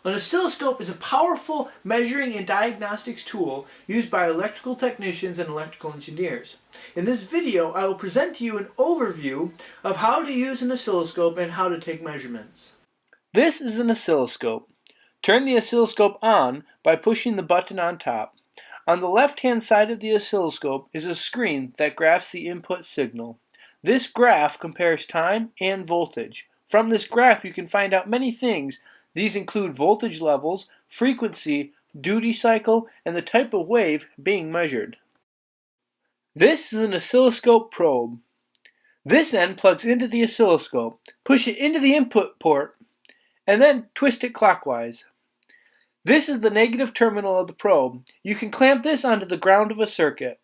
An oscilloscope is a powerful measuring and diagnostics tool used by electrical technicians and electrical engineers. In this video, I will present to you an overview of how to use an oscilloscope and how to take measurements. This is an oscilloscope. Turn the oscilloscope on by pushing the button on top. On the left-hand side of the oscilloscope is a screen that graphs the input signal. This graph compares time and voltage. From this graph you can find out many things. These include voltage levels, frequency, duty cycle, and the type of wave being measured. This is an oscilloscope probe. This end plugs into the oscilloscope. Push it into the input port and then twist it clockwise. This is the negative terminal of the probe. You can clamp this onto the ground of a circuit.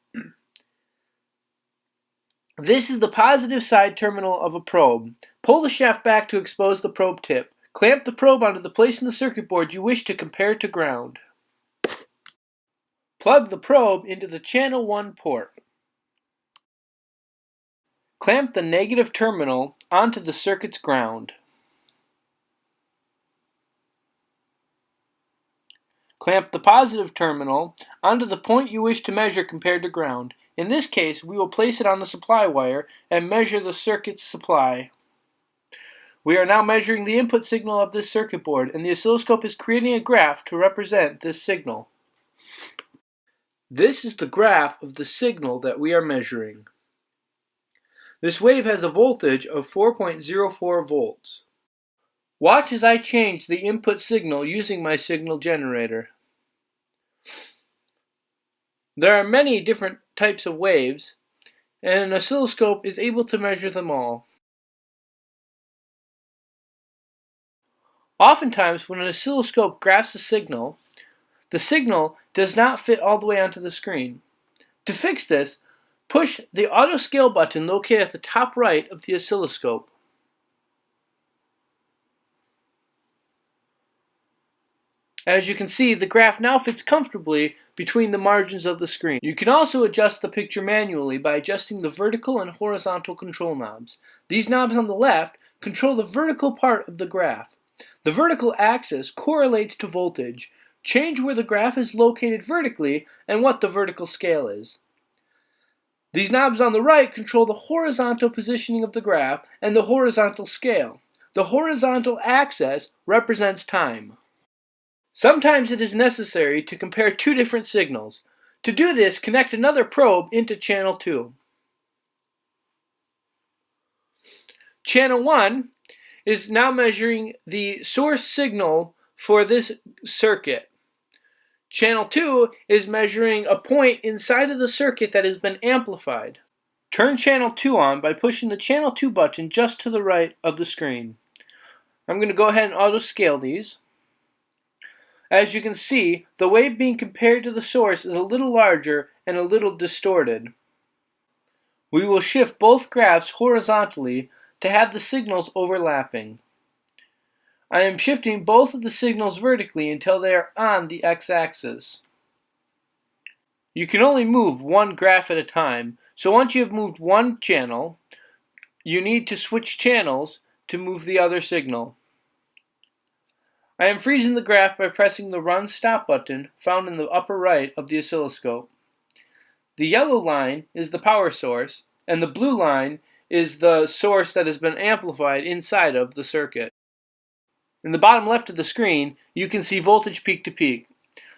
This is the positive side terminal of a probe. Pull the shaft back to expose the probe tip. Clamp the probe onto the place in the circuit board you wish to compare to ground. Plug the probe into the channel 1 port. Clamp the negative terminal onto the circuit's ground. Clamp the positive terminal onto the point you wish to measure compared to ground. In this case, we will place it on the supply wire and measure the circuit's supply. We are now measuring the input signal of this circuit board, and the oscilloscope is creating a graph to represent this signal. This is the graph of the signal that we are measuring. This wave has a voltage of 4.04 volts. Watch as I change the input signal using my signal generator. There are many different types of waves, and an oscilloscope is able to measure them all. Oftentimes, when an oscilloscope graphs a signal, the signal does not fit all the way onto the screen. To fix this, push the auto scale button located at the top right of the oscilloscope. As you can see, the graph now fits comfortably between the margins of the screen. You can also adjust the picture manually by adjusting the vertical and horizontal control knobs. These knobs on the left control the vertical part of the graph. The vertical axis correlates to voltage. Change where the graph is located vertically and what the vertical scale is. These knobs on the right control the horizontal positioning of the graph and the horizontal scale. The horizontal axis represents time. Sometimes it is necessary to compare two different signals. To do this, connect another probe into channel 2. Channel 1 is now measuring the source signal for this circuit. Channel 2 is measuring a point inside of the circuit that has been amplified. Turn channel 2 on by pushing the channel 2 button just to the right of the screen. I'm going to go ahead and auto scale these. As you can see, the wave being compared to the source is a little larger and a little distorted. We will shift both graphs horizontally to have the signals overlapping. I am shifting both of the signals vertically until they are on the x-axis. You can only move one graph at a time, so once you have moved one channel, you need to switch channels to move the other signal. I am freezing the graph by pressing the Run Stop button found in the upper right of the oscilloscope. The yellow line is the power source, and the blue line is the source that has been amplified inside of the circuit. In the bottom left of the screen, you can see voltage peak to peak.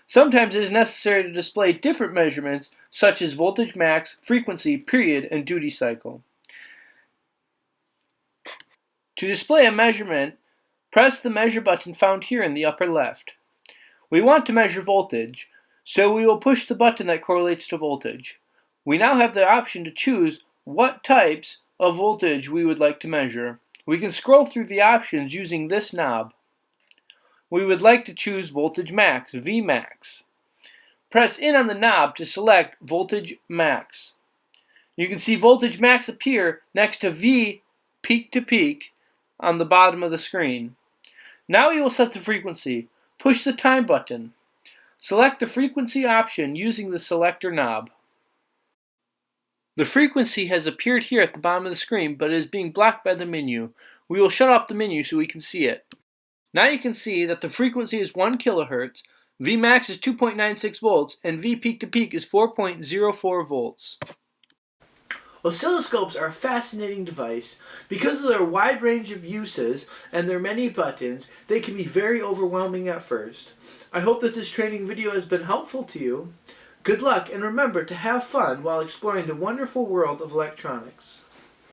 Sometimes it is necessary to display different measurements such as voltage max, frequency, period, and duty cycle. To display a measurement, press the measure button found here in the upper left. We want to measure voltage, so we will push the button that correlates to voltage. We now have the option to choose what types of voltage we would like to measure. We can scroll through the options using this knob. We would like to choose voltage max, Vmax. Press in on the knob to select voltage max. You can see voltage max appear next to V peak to peak on the bottom of the screen. Now we will set the frequency. Push the time button. Select the frequency option using the selector knob. The frequency has appeared here at the bottom of the screen, but it is being blocked by the menu. We will shut off the menu so we can see it. Now you can see that the frequency is 1 kilohertz, Vmax is 2.96 volts, and V peak to peak is 4.04 volts. Oscilloscopes are a fascinating device. Because of their wide range of uses and their many buttons, they can be very overwhelming at first. I hope that this training video has been helpful to you. Good luck, and remember to have fun while exploring the wonderful world of electronics.